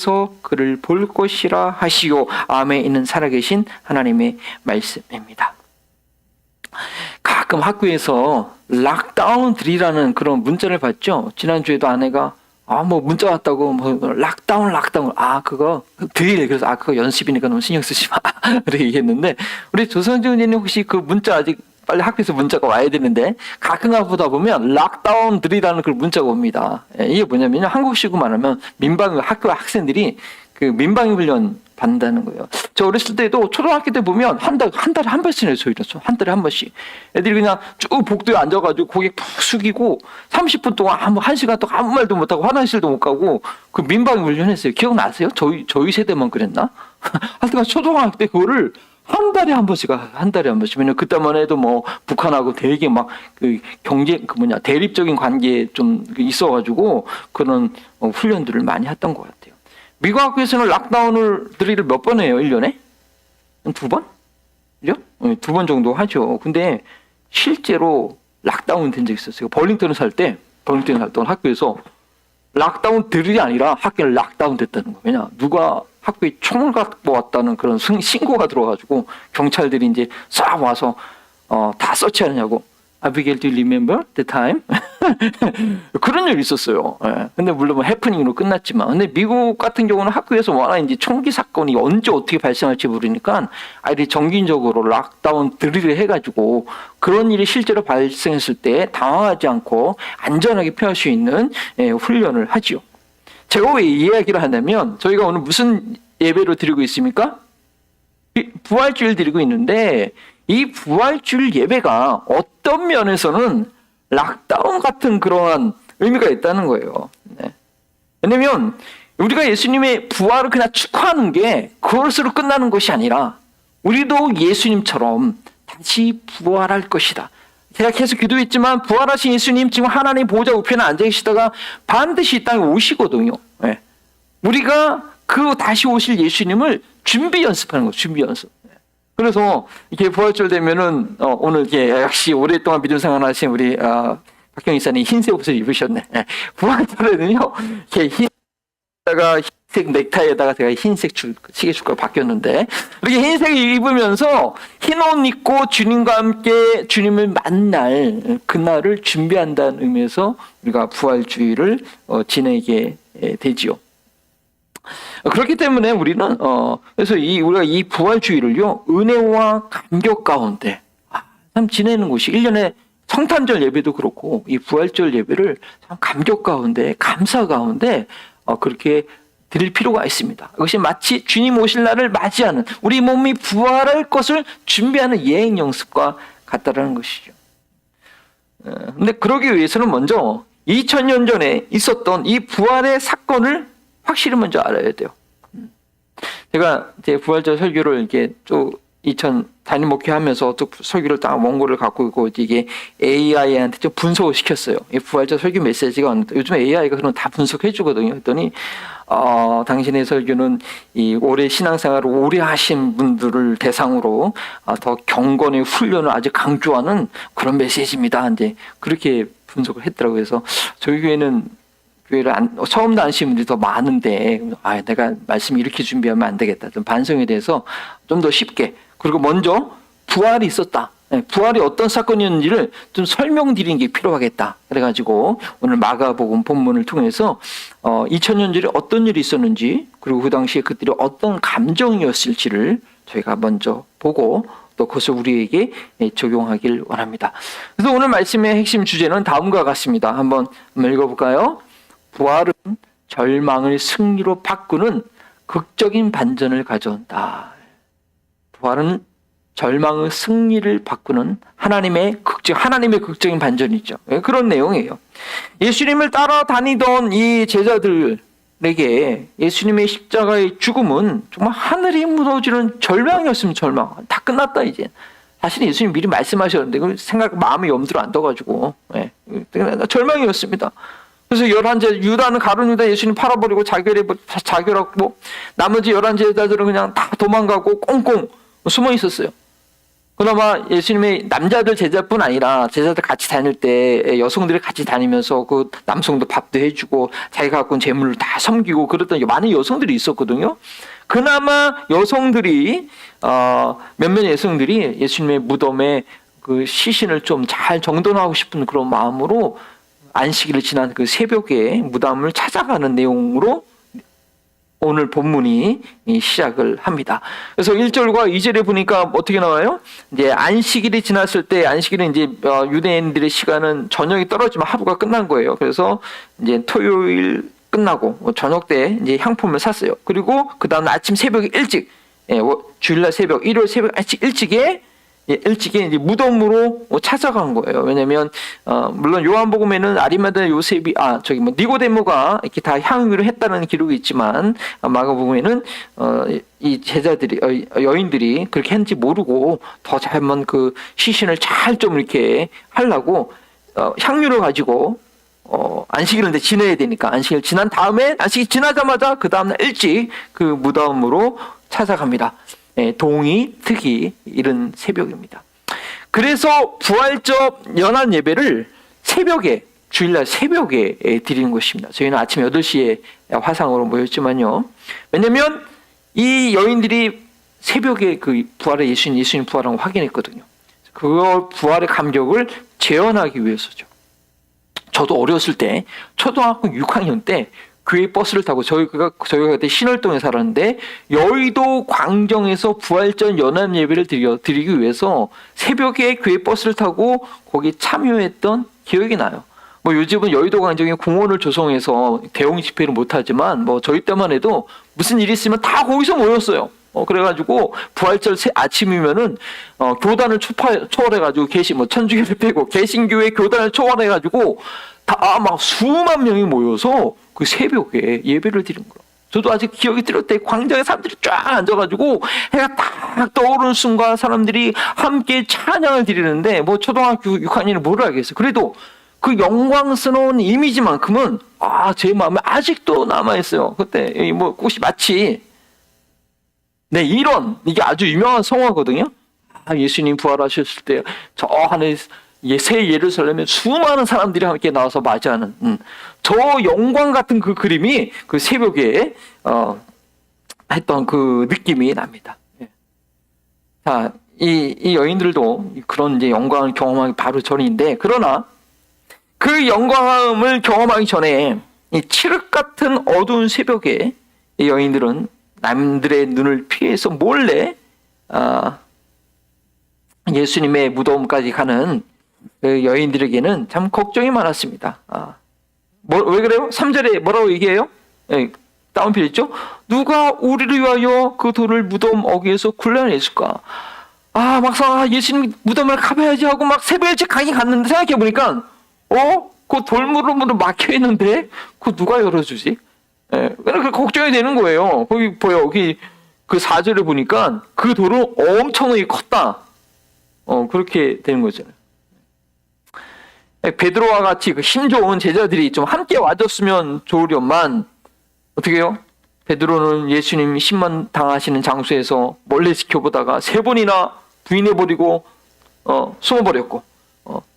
서 그를 볼 것이라 하시오. 암에 있는 살아계신 하나님의 말씀입니다. 가끔 학교에서 락다운 드리라는 그런 문자를 받죠. 지난주에도 아내가 뭐 문자 왔다고 뭐 락다운 그거 드릴, 그래서 그거 연습이니까 너무 신경 쓰지 마 그렇게 얘기했는데, 우리 조선정 의원님 혹시 그 문자 아직 빨리 학교에서 문자가 와야 되는데 가끔 보다 보면 락다운 드리라는 그 문자가 옵니다. 이게 뭐냐면 한국식으로 말하면 민방 학교 학생들이 그 민방위 훈련 받는다는 거예요. 저 어렸을 때도 초등학교 때 보면 한 달에 한 번씩 해서 이랬어. 한 달에 한 번씩. 애들이 그냥 쭉 복도에 앉아가지고 고개 푹 숙이고 30분 동안 1시간 동안 아무 말도 못하고 화장실도 못 가고 그 민방위 훈련했어요. 기억나세요? 저희 세대만 그랬나? 하여튼 초등학교 때 그거를 한 달에 한 번씩. 왜냐면 그때만 해도 뭐 북한하고 되게 막 그 경제 대립적인 관계에 좀 있어가지고 그런 훈련들을 많이 했던 것 같아요. 미국 학교에서는 락다운을 드릴을 몇 번 해요? 1년에? 2번? 그죠? 2번 정도 하죠. 근데 실제로 락다운 된 적이 있었어요. 버링턴에 살 때 학교에서 락다운 드릴이 아니라 학교를 락다운 됐다는 거예요. 왜냐? 누가 학교에 총을 갖고 왔다는 그런 신고가 들어가지고 경찰들이 이제 싹 와서 다 서치하느냐고. Abigail, do you remember the time? 그런 일이 있었어요. 근데 물론 뭐 해프닝으로 끝났지만, 근데 미국 같은 경우는 학교에서 워낙 이제 총기 사건이 언제 어떻게 발생할지 모르니까 아이들이 정기적으로 락다운 드릴을 해가지고 그런 일이 실제로 발생했을 때 당황하지 않고 안전하게 피할 수 있는 훈련을 하지요. 제가 왜 이 이야기를 하냐면, 저희가 오늘 무슨 예배를 드리고 있습니까? 부활주일 드리고 있는데, 이 부활주일 예배가 어떤 면에서는 락다운 같은 그러한 의미가 있다는 거예요. 네. 왜냐면 우리가 예수님의 부활을 그냥 축하하는 게 그것으로 끝나는 것이 아니라, 우리도 예수님처럼 다시 부활할 것이다. 제가 계속 기도했지만 부활하신 예수님 지금 하나님 보좌 우편에 앉아 계시다가 반드시 이 땅에 오시거든요. 네. 우리가 그 다시 오실 예수님을 준비 연습하는 거예요. 준비 연습. 그래서 이렇게 부활절 되면은 오늘 이게 역시 오랫동안 믿음 생활하신 우리 박경희 이사님 흰색 옷을 입으셨네. 네. 부활절에는요, 이렇게 흰색 넥타이에다가 제가 흰색 시계 줄까 바뀌었는데, 이렇게 흰색을 입으면서 흰 옷 입고 주님과 함께 주님을 만날 그날을 준비한다는 의미에서 우리가 부활주의를 지내게 되지요. 그렇기 때문에 우리는 그래서 우리가 이 부활주의를요, 은혜와 감격 가운데 참 지내는 곳이, 1년에 성탄절 예배도 그렇고 이 부활절 예배를 참 감격 가운데, 감사 가운데 그렇게 드릴 필요가 있습니다. 그것이 마치 주님 오실 날을 맞이하는, 우리 몸이 부활할 것을 준비하는 예행 연습과 같다라는 것이죠. 근데 그러기 위해서는 먼저 2000년 전에 있었던 이 부활의 사건을 확실히 먼저 알아야 돼요. 제가 제 부활절 설교를 이렇게 쭉 담임 목회하면서 또 설교를 딱 원고를 갖고 있고, 이게 AI한테 좀 분석을 시켰어요. 이 부활절 설교 메시지가 왔는데, 요즘 AI가 그런 다 분석해 주거든요. 했더니 당신의 설교는 이 오래 신앙생활을 오래 하신 분들을 대상으로 더 경건의 훈련을 아주 강조하는 그런 메시지입니다. 이제 그렇게 분석을 했더라고요. 그래서 저희 교회는 처음 나오신 분들이 더 많은데, 내가 말씀 이렇게 준비하면 안 되겠다. 좀 반성에 대해서 좀 더 쉽게, 그리고 먼저 부활이 있었다. 부활이 어떤 사건이었는지를 좀 설명드리는 게 필요하겠다. 그래가지고 오늘 마가복음 본문을 통해서 2000년 전에 어떤 일이 있었는지, 그리고 그 당시에 그들이 어떤 감정이었을지를 저희가 먼저 보고 또 그것을 우리에게 적용하길 원합니다. 그래서 오늘 말씀의 핵심 주제는 다음과 같습니다. 한번 읽어볼까요? 부활은 절망을 승리로 바꾸는 극적인 반전을 가져온다. 부활은 절망의 승리를 바꾸는 하나님의 극적인 반전이죠. 그런 내용이에요. 예수님을 따라다니던 이 제자들에게 예수님의 십자가의 죽음은 정말 하늘이 무너지는 절망이었으면 절망. 다 끝났다 이제. 사실 예수님 미리 말씀하셨는데 마음이 염두를 안 떠가지고 절망이었습니다. 그래서 11제 유다는 가룟 유다 예수님 팔아버리고 자결하고 나머지 11제자들은 그냥 다 도망가고 꽁꽁 숨어 있었어요. 그나마 예수님의 남자들 제자뿐 아니라 제자들 같이 다닐 때 여성들이 같이 다니면서 그 남성도 밥도 해주고 자기가 갖고 온 재물을 다 섬기고 그랬던 많은 여성들이 있었거든요. 그나마 여성들이 몇몇 여성들이 예수님의 무덤에 그 시신을 좀 잘 정돈하고 싶은 그런 마음으로 안식일을 지난 그 새벽에 무덤을 찾아가는 내용으로 오늘 본문이 시작을 합니다. 그래서 1절과 2절에 보니까 어떻게 나와요? 이제 안식일이 지났을 때, 안식일은 이제 유대인들의 시간은 저녁이 떨어지면 하루가 끝난 거예요. 그래서 이제 토요일 끝나고 저녁 때 이제 향품을 샀어요. 그리고 그 다음 아침 새벽에 일찍, 주일날 새벽, 일요일 새벽 일찍에 이제 무덤으로 찾아간 거예요. 왜냐면 물론 요한복음에는 아리마다 요셉이 니고데모가 이렇게 다 향유를 했다는 기록이 있지만 마가복음에는 이 제자들이 여인들이 그렇게 했는지 모르고 더 잘만 그 시신을 잘 좀 이렇게 하려고 향유를 가지고 안식일을 지내야 되니까 안식일 지난 다음에 안식일 지나자마자 그 다음날 일찍 그 무덤으로 찾아갑니다. 동이 특히 이른 새벽입니다. 그래서 부활절 연한 예배를 새벽에, 주일날 새벽에 드리는 것입니다. 저희는 아침 8시에 화상으로 모였지만요. 왜냐면 이 여인들이 새벽에 그 예수님 부활한 걸 확인했거든요. 그 부활의 감격을 재현하기 위해서죠. 저도 어렸을 때 초등학교 6학년 때 교회 버스를 타고 저희가 그때 신월동에 살았는데 여의도 광정에서 부활절 연합 예배를 드리기 위해서 새벽에 교회 버스를 타고 거기 참여했던 기억이 나요. 뭐 요즘은 여의도 광장에 공원을 조성해서 대형 집회를 못하지만 뭐 저희 때만 해도 무슨 일이 있으면 다 거기서 모였어요. 그래가지고 부활절 아침이면은 교단을 초월해가지고 천주교를 빼고 개신교회 교단을 초월해가지고 다 막 수만 명이 모여서 그 새벽에 예배를 드린 거예요. 저도 아직 기억이 들을 때 광장에 사람들이 쫙 앉아가지고 해가 딱 떠오르는 순간 사람들이 함께 찬양을 드리는데 뭐 초등학교 6학년이 뭘 알겠어요. 그래도 그 영광스러운 이미지만큼은 제 마음에 아직도 남아있어요. 그때 뭐 꽃이 마치 이게 아주 유명한 성화거든요. 예수님 부활하셨을 때 저 하늘 새 예루살렘에 수많은 사람들이 함께 나와서 맞이하는 저 영광 같은 그 그림이 그 새벽에 했던 그 느낌이 납니다. 자, 이 여인들도 그런 이제 영광을 경험하기 바로 전인데, 그러나 그 영광을 경험하기 전에 이 칠흑 같은 어두운 새벽에 이 여인들은 남들의 눈을 피해서 몰래 예수님의 무덤까지 가는 그 여인들에게는 참 걱정이 많았습니다. 왜 그래요? 3절에 뭐라고 얘기해요? 다운필 있죠? 누가 우리를 위하여 그 돌을 무덤 어귀에서 굴려냈을까? 막상 예수님 무덤을 가봐야지 하고 막 새벽에 일찍 가긴 갔는데 생각해보니까 그 돌무로 막혀 있는데 그거 누가 열어주지? 그래서 걱정이 되는 거예요. 거기 보여. 여기 그 4절에 보니까 그 돌은 엄청나게 컸다. 그렇게 되는 거잖아요. 베드로와 같이 그 힘 좋은 제자들이 좀 함께 와줬으면 좋으련만 어떻게 해요? 베드로는 예수님 신만 당하시는 장소에서 멀리 지켜보다가 3번이나 부인해버리고 숨어버렸고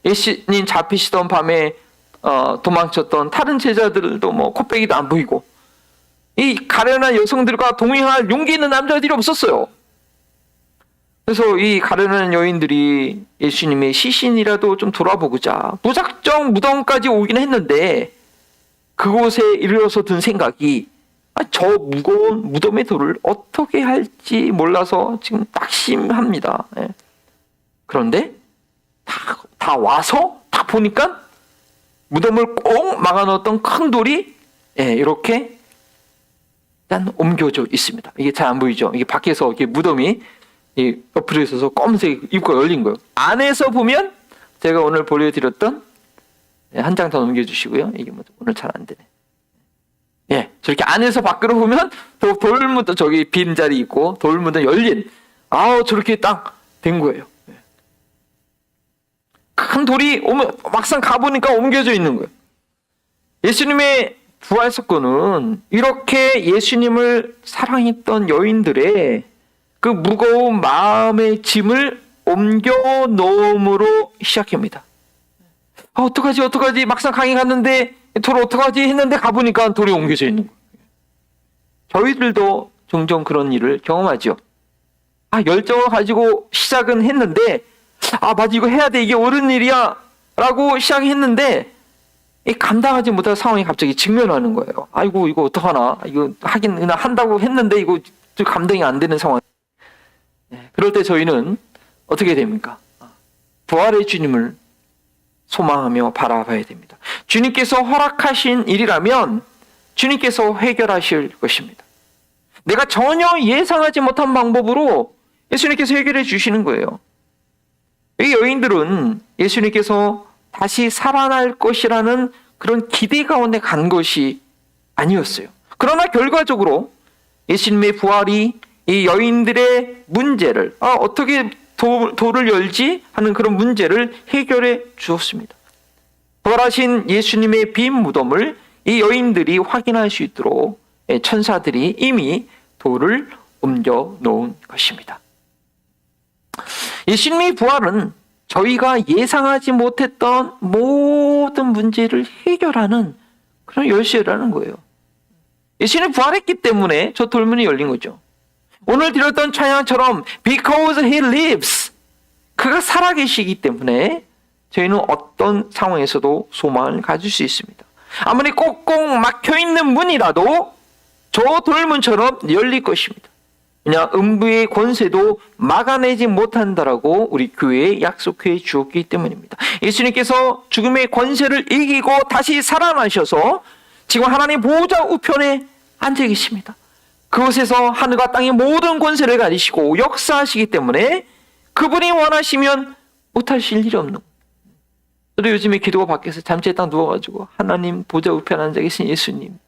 예수님 잡히시던 밤에 도망쳤던 다른 제자들도 뭐 코빼기도 안 보이고 이 가련한 여성들과 동행할 용기 있는 남자들이 없었어요. 그래서 이 가련한 여인들이 예수님의 시신이라도 좀 돌아보고자 무작정 무덤까지 오긴 했는데 그곳에 이르러서 든 생각이 저 무거운 무덤의 돌을 어떻게 할지 몰라서 지금 낙심합니다. 그런데 다 와서 다 보니까 무덤을 꼭 막아놓았던 큰 돌이 이렇게 일단 옮겨져 있습니다. 이게 잘 안 보이죠? 이게 밖에서 이렇게 무덤이 엎드려 있어서 검은색 입구가 열린 거예요. 안에서 보면 제가 오늘 보여드렸던 한 장 더 넘겨주시고요. 이게 오늘 잘 안 되네. 저렇게 안에서 밖으로 보면 돌무덤 저기 빈 자리 있고 돌무덤 열린 저렇게 딱 된 거예요. 큰 돌이 막상 가보니까 옮겨져 있는 거예요. 예수님의 부활 사건은 이렇게 예수님을 사랑했던 여인들의 그 무거운 마음의 짐을 옮겨 놓음으로 시작합니다. 어떡하지? 막상 강의 갔는데 돌 어떡하지 했는데 가보니까 돌이 옮겨져 있는 거예요. 저희들도 종종 그런 일을 경험하죠. 열정을 가지고 시작은 했는데 맞아, 이거 해야 돼, 이게 옳은 일이야 라고 시작했는데 감당하지 못할 상황이 갑자기 직면하는 거예요. 아이고, 이거 어떡하나, 이거 하긴 그냥 한다고 했는데 이거 감당이 안 되는 상황. 그럴 때 저희는 어떻게 됩니까? 부활의 주님을 소망하며 바라봐야 됩니다. 주님께서 허락하신 일이라면 주님께서 해결하실 것입니다. 내가 전혀 예상하지 못한 방법으로 예수님께서 해결해 주시는 거예요. 이 여인들은 예수님께서 다시 살아날 것이라는 그런 기대 가운데 간 것이 아니었어요. 그러나 결과적으로 예수님의 부활이 이 여인들의 문제를 어떻게 돌을 열지 하는 그런 문제를 해결해 주었습니다. 부활하신 예수님의 빈 무덤을 이 여인들이 확인할 수 있도록 천사들이 이미 돌을 옮겨 놓은 것입니다. 예수님의 부활은 저희가 예상하지 못했던 모든 문제를 해결하는 그런 열쇠라는 거예요. 예수님이 부활했기 때문에 저 돌문이 열린 거죠. 오늘 드렸던 찬양처럼 Because He lives, 그가 살아계시기 때문에 저희는 어떤 상황에서도 소망을 가질 수 있습니다. 아무리 꼭꼭 막혀있는 문이라도 저 돌문처럼 열릴 것입니다. 그냥 음부의 권세도 막아내지 못한다라고 우리 교회에 약속해 주었기 때문입니다. 예수님께서 죽음의 권세를 이기고 다시 살아나셔서 지금 하나님 보호자 우편에 앉아 계십니다. 그곳에서 하늘과 땅의 모든 권세를 가지시고 역사하시기 때문에 그분이 원하시면 못하실 일이 없는 거예요. 저도 요즘에 기도가 밖에서 잠시에 딱 누워가지고 하나님 보호자 우편에 앉아 계신 예수님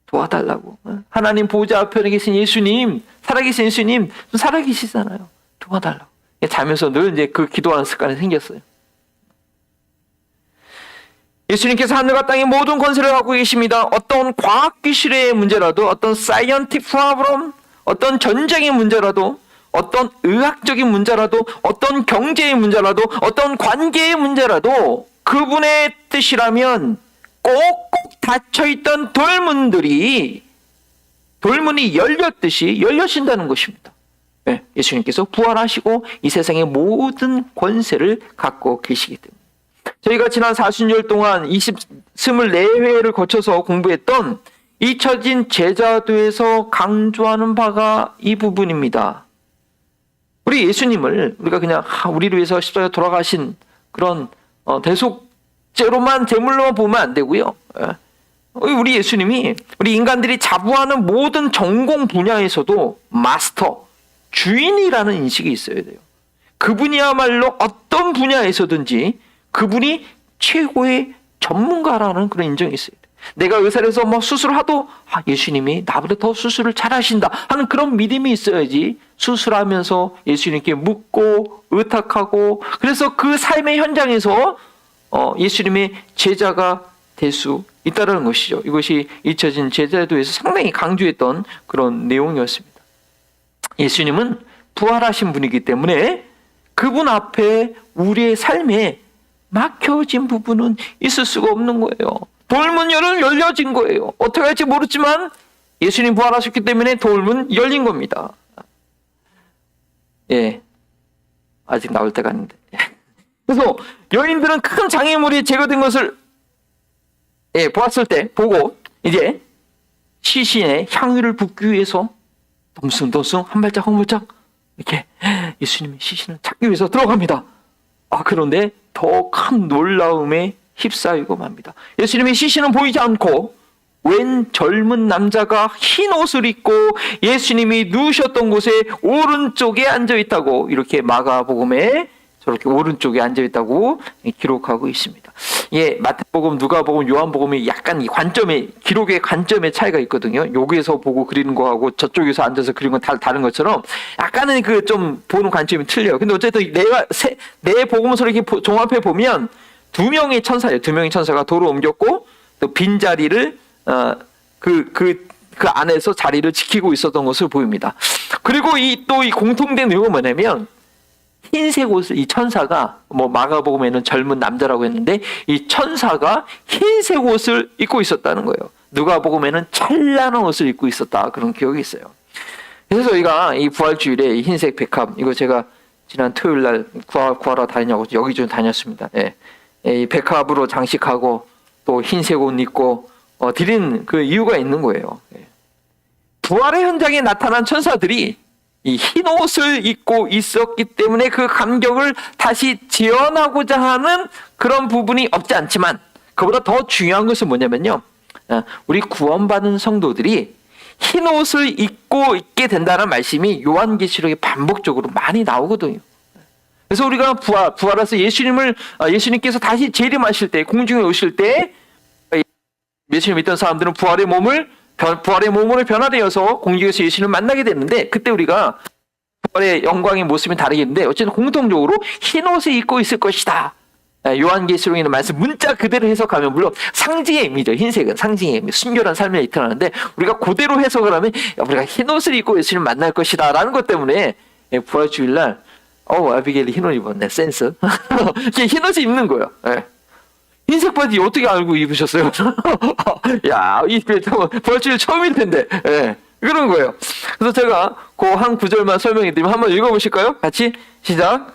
도와달라고. 하나님 보호자 우편에 계신 예수님, 살아계신 예수님, 좀 살아계시잖아요. 도와달라고. 자면서 늘 이제 그 기도하는 습관이 생겼어요. 예수님께서 하늘과 땅의 모든 권세를 갖고 계십니다. 어떤 과학 기술의 문제라도, 어떤 scientific problem, 어떤 전쟁의 문제라도, 어떤 의학적인 문제라도, 어떤 경제의 문제라도, 어떤 관계의 문제라도 그분의 뜻이라면 꼭꼭 닫혀있던 돌문이 열렸듯이 열려진다는 것입니다. 네, 예수님께서 부활하시고 이 세상의 모든 권세를 갖고 계시기 때문에 저희가 지난 40년 동안 24회를 거쳐서 공부했던 잊혀진 제자도에서 강조하는 바가 이 부분입니다. 우리 예수님을 우리가 그냥 우리를 위해서 십자가에 돌아가신 그런 대속죄로만 제물로만 보면 안 되고요. 우리 예수님이 우리 인간들이 자부하는 모든 전공 분야에서도 마스터, 주인이라는 인식이 있어야 돼요. 그분이야말로 어떤 분야에서든지 그분이 최고의 전문가라는 그런 인정이 있어야 돼요. 내가 의사를 해서 수술을 하도 예수님이 나보다 더 수술을 잘하신다 하는 그런 믿음이 있어야지 수술하면서 예수님께 묻고 의탁하고 그래서 그 삶의 현장에서 예수님의 제자가 될 수 있다는 것이죠. 이것이 잊혀진 제자도에서 상당히 강조했던 그런 내용이었습니다. 예수님은 부활하신 분이기 때문에 그분 앞에 우리의 삶에 막혀진 부분은 있을 수가 없는 거예요. 돌문 열려진 거예요. 어떻게 할지 모르지만 예수님 부활하셨기 때문에 돌문 열린 겁니다. 아직 나올 때가 아닌데. 그래서 여인들은 큰 장애물이 제거된 것을 보았을 때 보고 이제 시신의 향유를 붓기 위해서 덤숭덤숭 한 발짝 한 발짝 이렇게 예수님의 시신을 찾기 위해서 들어갑니다. 그런데 더 큰 놀라움에 휩싸이고 맙니다. 예수님의 시신은 보이지 않고 웬 젊은 남자가 흰 옷을 입고 예수님이 누우셨던 곳에 오른쪽에 앉아있다고 이렇게 마가복음에 저렇게 오른쪽에 앉아있다고 기록하고 있습니다. 마태복음, 누가복음, 요한복음이 약간 이 기록의 관점의 차이가 있거든요. 여기에서 보고 그리는 거하고 저쪽에서 앉아서 그리는 건 다른 것처럼 약간은 좀 보는 관점이 틀려요. 근데 어쨌든 내 복음서를 이렇게 종합해 보면 두 명의 천사가 돌을 옮겼고 또 빈자리를 그 안에서 자리를 지키고 있었던 것을 보입니다. 그리고 이 공통된 내용은 뭐냐면 흰색 옷을, 이 천사가, 뭐 마가복음에는 젊은 남자라고 했는데 이 천사가 흰색 옷을 입고 있었다는 거예요. 누가복음에는 찬란한 옷을 입고 있었다, 그런 기억이 있어요. 그래서 저희가 이 부활주일에 이 흰색 백합, 이거 제가 지난 토요일 날 구하러 다니냐고 여기저기 다녔습니다. 예. 이 백합으로 장식하고 또 흰색 옷 입고 드린 그 이유가 있는 거예요. 예. 부활의 현장에 나타난 천사들이 이 흰 옷을 입고 있었기 때문에 그 감격을 다시 재현하고자 하는 그런 부분이 없지 않지만, 그보다 더 중요한 것은 뭐냐면요, 우리 구원받은 성도들이 흰 옷을 입고 있게 된다는 말씀이 요한계시록에 반복적으로 많이 나오거든요. 그래서 우리가 부활해서 예수님께서 다시 재림하실 때, 공중에 오실 때, 예수님 믿던 사람들은 부활의 몸으로 변화되어서 공중에서 예수님을 만나게 됐는데, 그때 우리가 부활의 영광의 모습이 다르겠는데, 어쨌든 공통적으로 흰 옷을 입고 있을 것이다. 요한계시록에 있는 말씀 문자 그대로 해석하면, 물론 상징의 의미죠. 흰색은 상징의 의미, 순결한 삶을 나타나는데, 우리가 그대로 해석을 하면 우리가 흰 옷을 입고 예수님을 만날 것이다 라는 것 때문에 부활주일날 아비게일이 흰 옷 입었네, 센스. 흰 옷을 입는 거예요. 예. 흰색 바지 어떻게 알고 입으셨어요? 야, 이 부활주일 처음일 텐데. 예. 그런 거예요. 그래서 제가 그 한 구절만 설명해 드리면 한번 읽어보실까요? 같이 시작.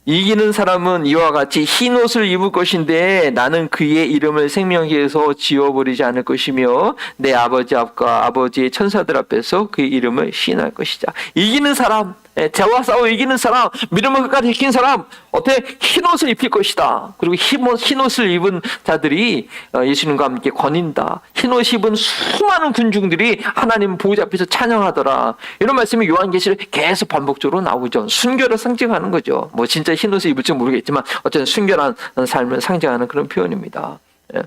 이기는 사람은 이와 같이 흰 옷을 입을 것인데 나는 그의 이름을 생명기에서 지워버리지 않을 것이며 내 아버지 앞과 아버지의 천사들 앞에서 그의 이름을 시인할 것이다. 이기는 사람, 저와 싸워 이기는 사람, 믿음을 끝까지 지킨 사람, 어때? 흰 옷을 입힐 것이다. 그리고 흰 옷을 입은 자들이 예수님과 함께 거닌다. 흰 옷 입은 수많은 군중들이 하나님 보호자 앞에서 찬양하더라. 이런 말씀이 요한계시록에 계속 반복적으로 나오죠. 순결을 상징하는 거죠. 뭐 진짜 흰 옷을 입을지 모르겠지만 어쨌든 순결한 삶을 상징하는 그런 표현입니다. 예.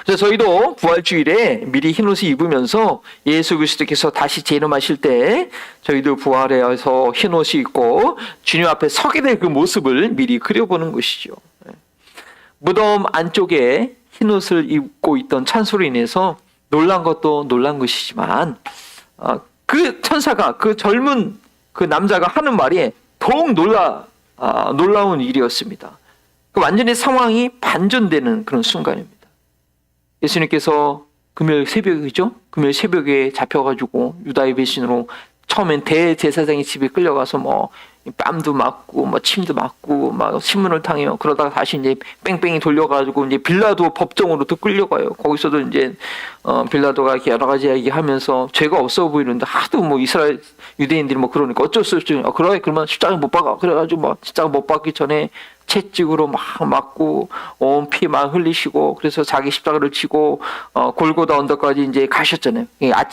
그래서 저희도 부활주일에 미리 흰 옷을 입으면서 예수 그리스도께서 다시 재림하실 때 저희도 부활해서 흰 옷이 입고 주님 앞에 서게 될 그 모습을 미리 그려보는 것이죠. 무덤 안쪽에 흰 옷을 입고 있던 찬수로 인해서 놀란 것도 놀란 것이지만, 그 천사가, 그 젊은 그 남자가 하는 말이 더욱 놀라운 일이었습니다. 완전히 상황이 반전되는 그런 순간입니다. 예수님께서 금요일 새벽이죠? 금요일 새벽에 잡혀가지고 유다의 배신으로 처음엔 대제사장의 집에 끌려가서 뭐 뺨도 맞고 뭐 침도 맞고 막 신문을 당해요. 그러다가 다시 이제 뺑뺑이 돌려가지고 이제 빌라도 법정으로 또 끌려가요. 거기서도 이제 빌라도가 여러 가지 이야기하면서 죄가 없어 보이는데 하도 뭐 이스라엘 유대인들이 뭐 그러니까 어쩔 수 없죠. 그래 그러면 십자가 못 박아. 그래가지고 뭐 십자가 못 박기 전에 채찍으로 막 맞고 온 피 막 흘리시고, 그래서 자기 십자가를 치고 골고다 언덕까지 이제 가셨잖아요.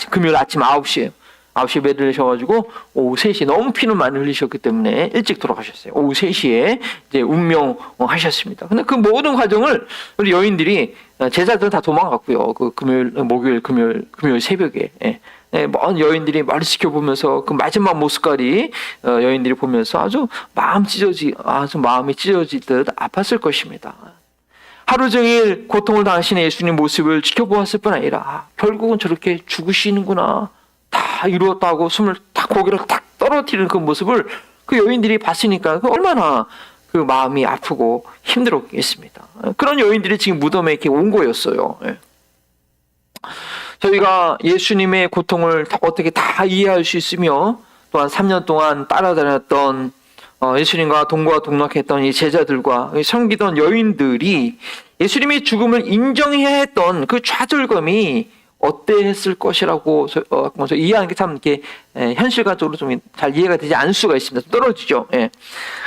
금요일 아침 9시에 9시에 배를 내셔가지고 오후 3시에 너무 피는 많이 흘리셨기 때문에 일찍 돌아가셨어요. 오후 3시에 이제 운명하셨습니다. 근데 그 모든 과정을 우리 여인들이, 제자들은 다 도망갔고요. 그 금요일 새벽에. 먼 여인들이 말을 지켜보면서 그 마지막 모습까지 여인들이 보면서 아주 마음이 찢어지듯 아팠을 것입니다. 하루 종일 고통을 당하시는 예수님 모습을 지켜보았을 뿐 아니라 결국은 저렇게 죽으시는구나, 다 이루었다고 숨을 딱 고개를 딱 떨어뜨리는 그 모습을 그 여인들이 봤으니까 얼마나 그 마음이 아프고 힘들었겠습니다. 그런 여인들이 지금 무덤에 이렇게 온 거였어요. 저희가 예수님의 고통을 어떻게 다 이해할 수 있으며, 또한 3년 동안 따라다녔던 예수님과 동거와 동락했던 이 제자들과 섬기던 여인들이 예수님의 죽음을 인정해야 했던 그 좌절감이 어땠을 것이라고 이해하는 게 참 이렇게 현실과적으로 좀 잘 이해가 되지 않을 수가 있습니다. 떨어지죠.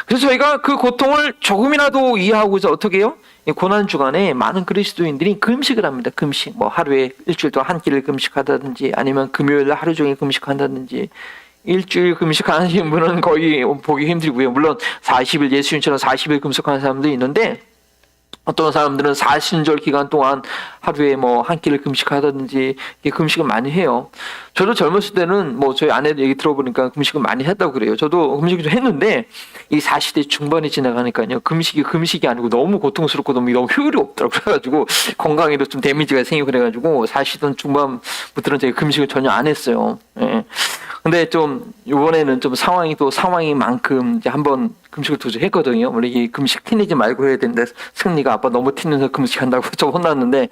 그래서 저희가 그 고통을 조금이라도 이해하고자 어떻게 해요? 고난 주간에 많은 그리스도인들이 금식을 합니다. 금식, 뭐 하루에 일주일 동안 한 끼를 금식하다든지, 아니면 금요일 날 하루 종일 금식한다든지. 일주일 금식하는 분은 거의 보기 힘들고요. 물론 40일, 예수님처럼 40일 금식하는 사람도 있는데, 어떤 사람들은 40절 기간 동안 하루에 뭐 한 끼를 금식하다든지 금식을 많이 해요. 저도 젊었을 때는 뭐 저희 아내도 얘기 들어보니까 금식을 많이 했다고 그래요. 저도 금식을 좀 했는데 이 40대 중반이 지나가니까요, 금식이 아니고 너무 고통스럽고 너무 효율이 없더라고요. 그래가지고 건강에도 좀 데미지가 생기고 그래가지고 40대 중반부터는 제가 금식을 전혀 안 했어요. 근데 좀 이번에는 좀 상황이 또 상황인 만큼 이제 한번 금식을 도전했거든요. 원래 이 금식 티내지 말고 해야 되는데 승리가 아빠 너무 티내서 금식한다고 좀 혼났는데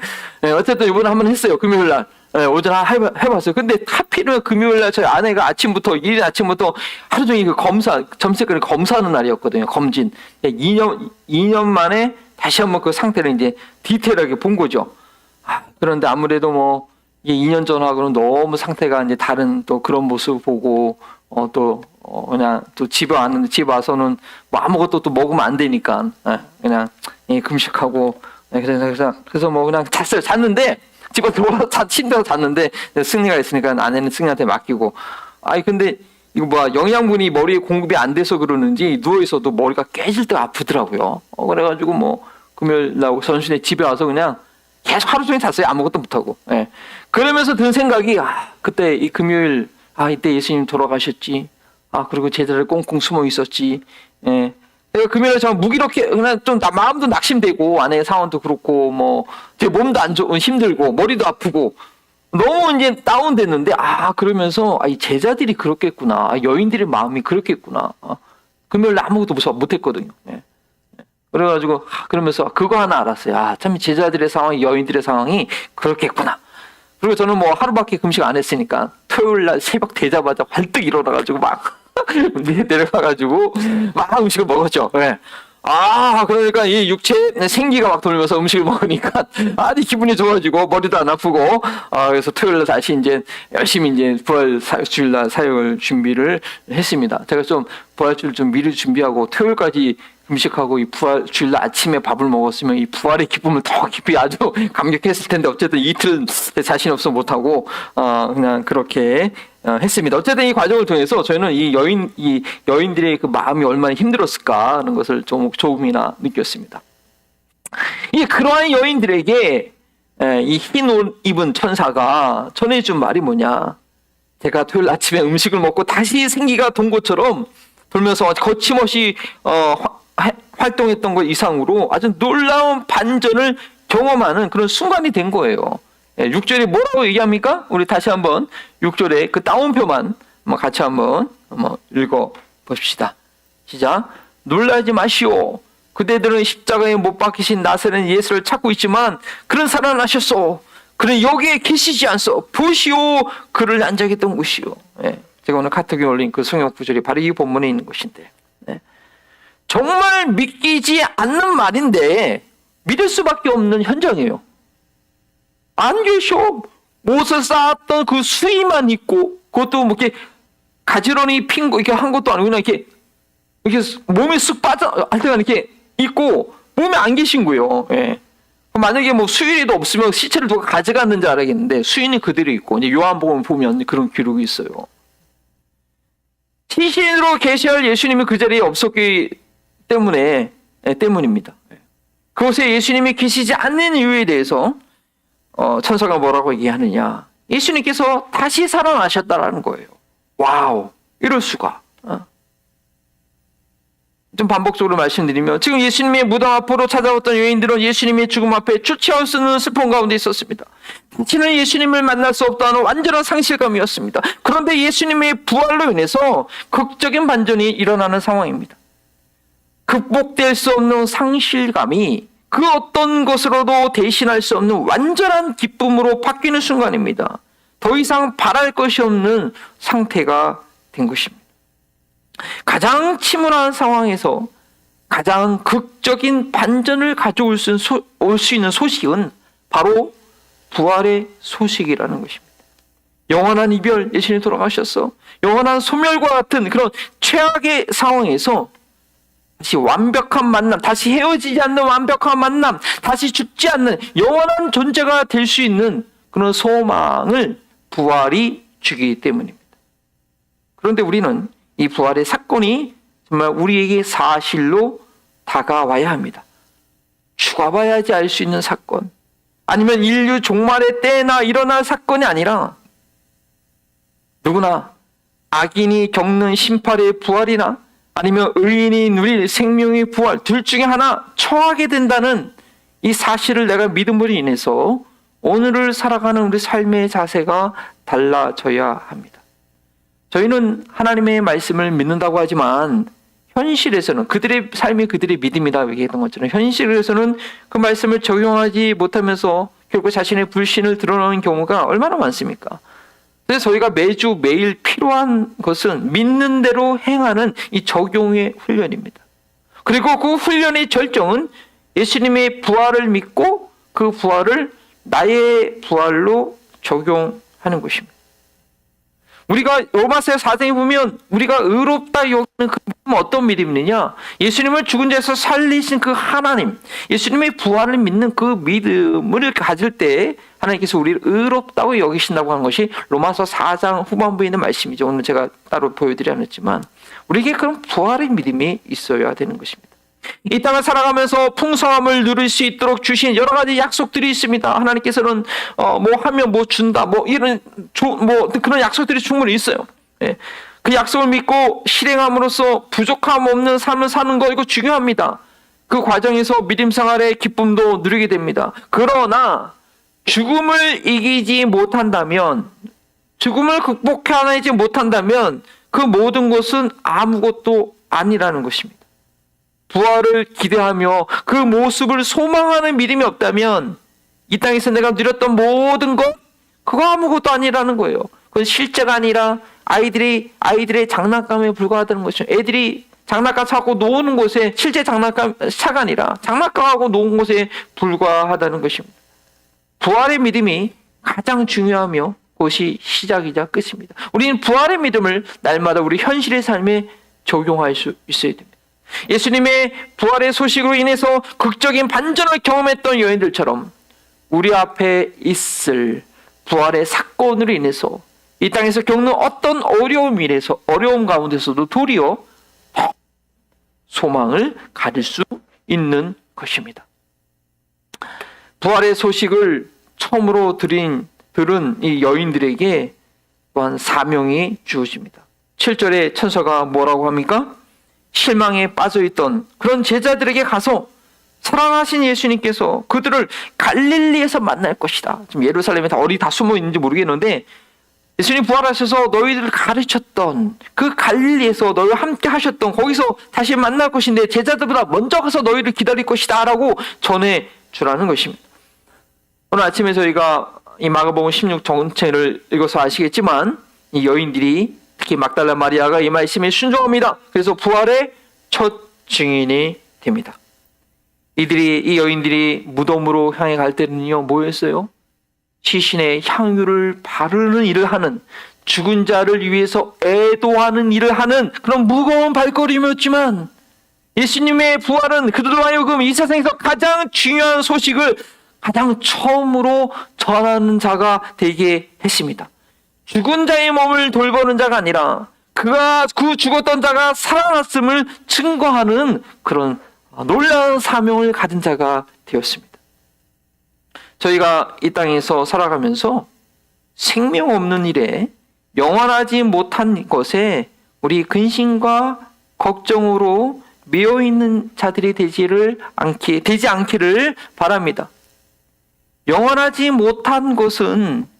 어쨌든 이번에 한번 했어요. 금요일 날. 오전에 해봤어요. 근데 하필이면 금요일 날 저희 아내가 아침부터 이른 아침부터 하루 종일 그 검사 점색을 검사하는 날이었거든요. 검진. 2년 만에 다시 한번 그 상태를 이제 디테일하게 본 거죠. 그런데 아무래도 뭐 이게 2년 전하고는 너무 상태가 이제 다른 또 그런 모습 보고 그냥 또 집에 왔는데 집에 와서는 뭐 아무것도 또 먹으면 안 되니까 그냥 금식하고 그래서 뭐 그냥 잤는데 집에 들어와서 침대에서 잤는데 승리가 있으니까 아내는 승리한테 맡기고 근데 이거 뭐야 영양분이 머리에 공급이 안 돼서 그러는지 누워 있어도 머리가 깨질 때 아프더라고요. 그래가지고 뭐 금요일 날 전신에 집에 와서 그냥 계속 하루 종일 잤어요. 아무것도 못하고. 그러면서 든 생각이, 그때 이 금요일, 이때 예수님 돌아가셨지. 그리고 제자들 꽁꽁 숨어 있었지. 내가 금요일에 참 무기력해, 그냥 좀 마음도 낙심되고, 아내의 상황도 그렇고, 뭐, 제 몸도 안 좋고, 힘들고, 머리도 아프고, 너무 이제 다운됐는데, 그러면서, 이 제자들이 그렇겠구나. 여인들의 마음이 그렇겠구나. 금요일 날 아무것도 못했거든요. 그래가지고 그러면서 그거 하나 알았어요. 참 제자들의 상황, 여인들의 상황이 그렇겠구나. 그리고 저는 뭐 하루밖에 금식 안 했으니까 토요일 날 새벽 되자마자 활뜩 일어나가지고 막 내려가가지고 막 음식을 먹었죠. 그러니까 이 육체 생기가 막 돌면서 음식을 먹으니까 아주 기분이 좋아지고 머리도 안 아프고 그래서 토요일 날 다시 이제 열심히 이제 부활주일날 사역을 준비를 했습니다. 제가 좀 부활주일 좀 미리 준비하고 토요일까지 금식하고 이 부활 주일날 아침에 밥을 먹었으면 이 부활의 기쁨을 더 깊이 아주 감격했을 텐데 어쨌든 이틀 자신 없어 못하고 그냥 그렇게 했습니다. 어쨌든 이 과정을 통해서 저희는 이 여인들의 그 마음이 얼마나 힘들었을까 하는 것을 조금이나 느꼈습니다. 이 그러한 여인들에게 이 흰 옷 입은 천사가 전해준 말이 뭐냐? 제가 토요일 아침에 음식을 먹고 다시 생기가 돈 것처럼 돌면서 거침없이 활동했던 것 이상으로 아주 놀라운 반전을 경험하는 그런 순간이 된 거예요. 6절에 뭐라고 얘기합니까? 우리 다시 한번 6절에 그 따옴표만 같이 한번 읽어 보십시다. 시작. 놀라지 마시오. 그대들은 십자가에 못 박히신 나사렛 예수를 찾고 있지만 그는 살아나셨소. 그는 여기에 계시지 않소. 보시오. 그를 앉아있던 곳이요. 제가 오늘 카톡에 올린 그 성경 구절이 바로 이 본문에 있는 것인데 정말 믿기지 않는 말인데 믿을 수밖에 없는 현장이에요. 안 계셔. 못을 쌓았던 그 수위만 있고 그것도 뭐 이렇게 가지런히 핀 거 이렇게 한 것도 아니고 그냥 이렇게 몸에 쑥 빠져 할 때가 이렇게 있고 몸에 안 계신 거예요. 만약에 뭐 수인이도 없으면 시체를 누가 가져갔는지 알아야겠는데 수인이 그대로 있고 이제 요한복음 보면 그런 기록이 있어요. 시신으로 계셔야 예수님이 그 자리에 없었기 때문입니다. 그곳에 예수님이 계시지 않는 이유에 대해서 천사가 뭐라고 얘기하느냐? 예수님께서 다시 살아나셨다라는 거예요. 와우, 이럴 수가. 좀 반복적으로 말씀드리면 지금 예수님의 무덤 앞으로 찾아왔던 여인들은 예수님의 죽음 앞에 주체할 수 없는 슬픔 가운데 있었습니다. 다시는 예수님을 만날 수 없다는 완전한 상실감이었습니다. 그런데 예수님의 부활로 인해서 극적인 반전이 일어나는 상황입니다. 극복될 수 없는 상실감이 그 어떤 것으로도 대신할 수 없는 완전한 기쁨으로 바뀌는 순간입니다. 더 이상 바랄 것이 없는 상태가 된 것입니다. 가장 침울한 상황에서 가장 극적인 반전을 가져올 수 있는 소식은 바로 부활의 소식이라는 것입니다. 영원한 이별, 예수님이 돌아가셨어. 영원한 소멸과 같은 그런 최악의 상황에서 다시 완벽한 만남, 다시 헤어지지 않는 완벽한 만남, 다시 죽지 않는 영원한 존재가 될 수 있는 그런 소망을 부활이 주기 때문입니다. 그런데 우리는 이 부활의 사건이 정말 우리에게 사실로 다가와야 합니다. 죽어봐야지 알 수 있는 사건, 아니면 인류 종말의 때나 일어날 사건이 아니라 누구나 악인이 겪는 심판의 부활이나 아니면 의인이 누릴 생명의 부활 둘 중에 하나 처하게 된다는 이 사실을 내가 믿음으로 인해서 오늘을 살아가는 우리 삶의 자세가 달라져야 합니다. 저희는 하나님의 말씀을 믿는다고 하지만 현실에서는 그들의 삶이 그들의 믿음이다 얘기했던 것처럼 현실에서는 그 말씀을 적용하지 못하면서 결국 자신의 불신을 드러내는 경우가 얼마나 많습니까? 그래서 저희가 매주 매일 필요한 것은 믿는 대로 행하는 이 적용의 훈련입니다. 그리고 그 훈련의 절정은 예수님의 부활을 믿고 그 부활을 나의 부활로 적용하는 것입니다. 우리가 로마서 4장에 보면 우리가 의롭다 여기는 그 믿음은 어떤 믿음이냐? 예수님을 죽은 자에서 살리신 그 하나님, 예수님의 부활을 믿는 그 믿음을 가질 때 하나님께서 우리를 의롭다고 여기신다고 하는 것이 로마서 4장 후반부에 있는 말씀이죠. 오늘 제가 따로 보여드리지 않았지만 우리에게 그런 부활의 믿음이 있어야 되는 것입니다. 이 땅을 살아가면서 풍성함을 누릴 수 있도록 주신 여러 가지 약속들이 있습니다. 하나님께서는 뭐 하면 뭐 준다, 뭐 이런 뭐 그런 약속들이 충분히 있어요. 예. 그 약속을 믿고 실행함으로써 부족함 없는 삶을 사는 거 이거 중요합니다. 그 과정에서 믿음 생활의 기쁨도 누리게 됩니다. 그러나 죽음을 이기지 못한다면, 죽음을 극복해내지 못한다면 그 모든 것은 아무것도 아니라는 것입니다. 부활을 기대하며 그 모습을 소망하는 믿음이 없다면 이 땅에서 내가 누렸던 모든 것 그거 아무것도 아니라는 거예요. 그건 실제가 아니라 아이들의 장난감에 불과하다는 것이죠. 애들이 장난감 사고 노는 곳에 실제 장난감 차가 아니라 장난감하고 노는 곳에 불과하다는 것입니다. 부활의 믿음이 가장 중요하며 그것이 시작이자 끝입니다. 우리는 부활의 믿음을 날마다 우리 현실의 삶에 적용할 수 있어야 됩니다. 예수님의 부활의 소식으로 인해서 극적인 반전을 경험했던 여인들처럼 우리 앞에 있을 부활의 사건으로 인해서 이 땅에서 겪는 어떤 어려움 가운데서도 도리어 소망을 가질 수 있는 것입니다. 부활의 소식을 처음으로 들은 이 여인들에게 또한 사명이 주어집니다. 7절에 천사가 뭐라고 합니까? 실망에 빠져있던 그런 제자들에게 가서 사랑하신 예수님께서 그들을 갈릴리에서 만날 것이다. 지금 예루살렘에 어디 다 숨어 있는지 모르겠는데 예수님 부활하셔서 너희들을 가르쳤던 그 갈릴리에서 너희와 함께 하셨던 거기서 다시 만날 것인데 제자들보다 먼저 가서 너희를 기다릴 것이다 라고 전해주라는 것입니다. 오늘 아침에 저희가 이 마가복음 16 전체를 읽어서 아시겠지만 이 여인들이 특히 막달라 마리아가 이 말씀에 순종합니다. 그래서 부활의 첫 증인이 됩니다. 이 여인들이 무덤으로 향해 갈 때는요, 뭐였어요? 시신의 향유를 바르는 일을 하는, 죽은 자를 위해서 애도하는 일을 하는 그런 무거운 발걸음이었지만 예수님의 부활은 그들로 하여금 이 세상에서 가장 중요한 소식을 가장 처음으로 전하는 자가 되게 했습니다. 죽은 자의 몸을 돌보는 자가 아니라 그 죽었던 자가 살아났음을 증거하는 그런 놀라운 사명을 가진 자가 되었습니다. 저희가 이 땅에서 살아가면서 생명 없는 일에 영원하지 못한 것에 우리 근심과 걱정으로 매여 있는 자들이 되지 않기를 바랍니다. 영원하지 못한 것은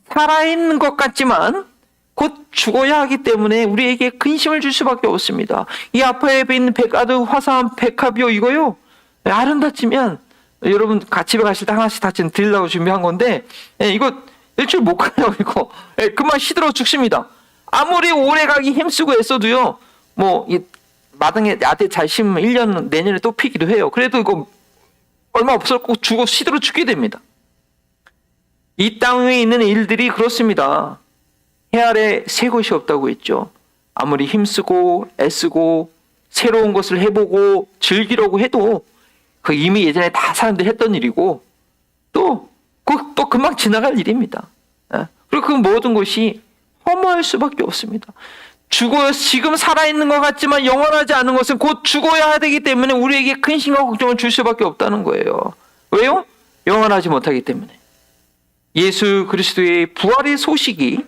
살아있는 것 같지만 곧 죽어야 하기 때문에 우리에게 근심을 줄 수밖에 없습니다. 이 앞에 있는 백아드 화사한 백합이요 이거요 아름답지만 여러분 집에 가실 때 하나씩 다 드리려고 준비한 건데 이거 일주일 못 가요. 이거 그만 시들어 죽습니다. 아무리 오래 가기 힘쓰고 애써도요 뭐 이 마당에 야대 잘 심으면 1년 내년에 또 피기도 해요. 그래도 이거 얼마 없었고 시들어 죽게 됩니다. 이 땅 위에 있는 일들이 그렇습니다. 해 아래 새 것이 없다고 했죠. 아무리 힘쓰고 애쓰고 새로운 것을 해보고 즐기려고 해도 그 이미 예전에 다 사람들이 했던 일이고 또 금방 지나갈 일입니다. 그리고 그 모든 것이 허무할 수밖에 없습니다. 지금 살아있는 것 같지만 영원하지 않은 것은 곧 죽어야 되기 때문에 우리에게 근심과 걱정을 줄 수밖에 없다는 거예요. 왜요? 영원하지 못하기 때문에. 예수 그리스도의 부활의 소식이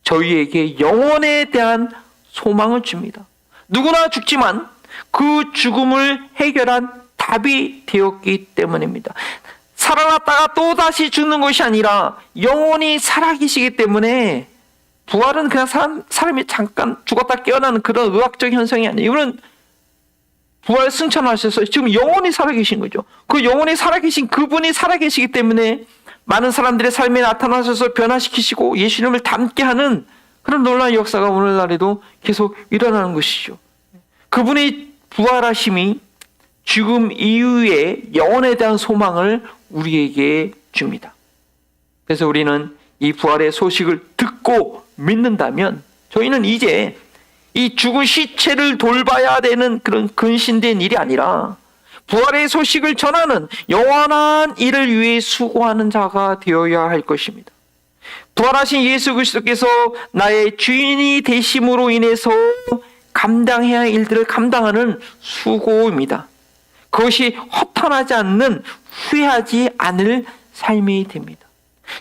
저희에게 영원에 대한 소망을 줍니다. 누구나 죽지만 그 죽음을 해결한 답이 되었기 때문입니다. 살아났다가 또다시 죽는 것이 아니라 영원히 살아계시기 때문에 부활은 그냥 사람이 잠깐 죽었다 깨어나는 그런 의학적 현상이 아니에요. 이거는 부활 승천하셔서 지금 영원히 살아계신 거죠. 그 영원히 살아계신 그분이 살아계시기 때문에 많은 사람들의 삶에 나타나셔서 변화시키시고 예수님을 닮게 하는 그런 놀라운 역사가 오늘날에도 계속 일어나는 것이죠. 그분의 부활하심이 죽음 이후에 영혼에 대한 소망을 우리에게 줍니다. 그래서 우리는 이 부활의 소식을 듣고 믿는다면 저희는 이제 이 죽은 시체를 돌봐야 되는 그런 근신된 일이 아니라 부활의 소식을 전하는 영원한 일을 위해 수고하는 자가 되어야 할 것입니다. 부활하신 예수 그리스도께서 나의 주인이 되심으로 인해서 감당해야 할 일들을 감당하는 수고입니다. 그것이 허탄하지 않는 후회하지 않을 삶이 됩니다.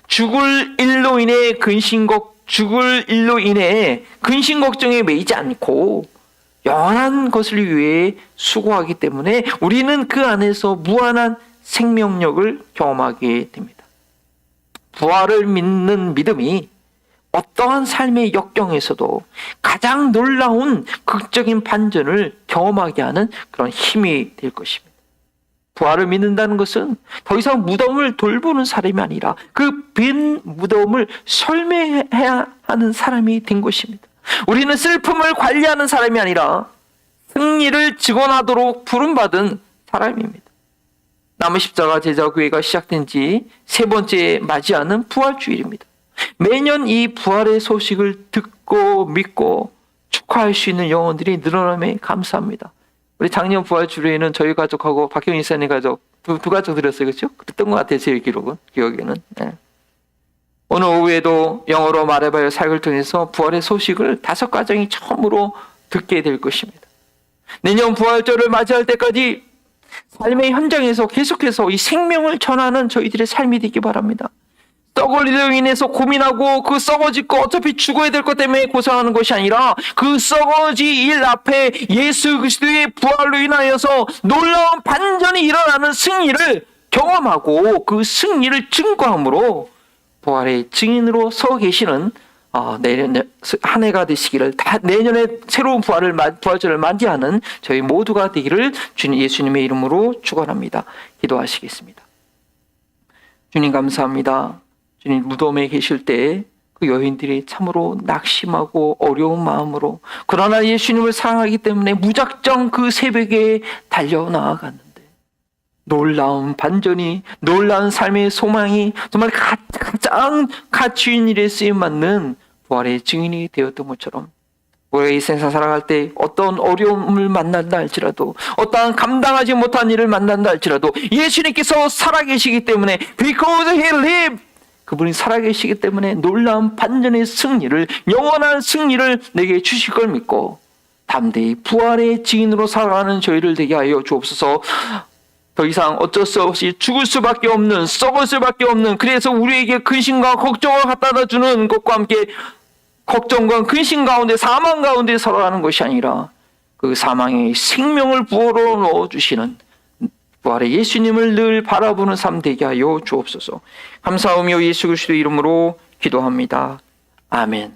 죽을 일로 인해 근심 걱정에 매이지 않고 영원한 것을 위해 수고하기 때문에 우리는 그 안에서 무한한 생명력을 경험하게 됩니다. 부활을 믿는 믿음이 어떠한 삶의 역경에서도 가장 놀라운 극적인 반전을 경험하게 하는 그런 힘이 될 것입니다. 부활을 믿는다는 것은 더 이상 무덤을 돌보는 사람이 아니라 그 빈 무덤을 설명해야 하는 사람이 된 것입니다. 우리는 슬픔을 관리하는 사람이 아니라 승리를 직원하도록 부름받은 사람입니다. 남은 십자가 제자교회가 시작된 지 3번째 맞이하는 부활주일입니다. 매년 이 부활의 소식을 듣고 믿고 축하할 수 있는 영혼들이 늘어남에 감사합니다. 우리 작년 부활주일에는 저희 가족하고 박경희 사님 가족 두 가족 드렸어요. 그렇죠? 그랬던 것 같아요. 제 기억에는. 네. 오늘 오후에도 영어로 말해봐요 사역을 통해서 부활의 소식을 5가정이 처음으로 듣게 될 것입니다. 내년 부활절을 맞이할 때까지 삶의 현장에서 계속해서 이 생명을 전하는 저희들의 삶이 되기 바랍니다. 썩을 일로 인해서 고민하고 그 썩어질 거 어차피 죽어야 될 것 때문에 고생하는 것이 아니라 그 썩어질 일 앞에 예수 그리스도의 부활로 인하여서 놀라운 반전이 일어나는 승리를 경험하고 그 승리를 증거함으로 부활의 증인으로 서 계시는 내년 한 해가 되시기를, 내년에 새로운 부활절을 맞이하는 저희 모두가 되기를 주님 예수님의 이름으로 축원합니다. 기도하시겠습니다. 주님 감사합니다. 주님 무덤에 계실 때 그 여인들이 참으로 낙심하고 어려운 마음으로, 그러나 예수님을 사랑하기 때문에 무작정 그 새벽에 달려나아갔는데 놀라운 반전이, 놀라운 삶의 소망이 정말 가장 가치 있는 일에 쓰임받는 부활의 증인이 되었던 것처럼 우리가 이 세상 살아갈 때 어떤 어려움을 만난다 할지라도, 어떠한 감당하지 못한 일을 만난다 할지라도 예수님께서 살아계시기 때문에 because he lived, 그분이 살아계시기 때문에 놀라운 반전의 승리를, 영원한 승리를 내게 주실 걸 믿고 담대히 부활의 증인으로 살아가는 저희를 되게 하여 주옵소서. 더 이상 어쩔 수 없이 죽을 수밖에 없는, 썩을 수밖에 없는, 그래서 우리에게 근심과 걱정을 갖다 주는 것과 함께 걱정과 근심 가운데, 사망 가운데 살아가는 것이 아니라 그 사망에 생명을 부어로 넣어주시는 부활의 예수님을 늘 바라보는 삶 되게 하여 주옵소서. 감사하며 예수 그리스도 이름으로 기도합니다. 아멘.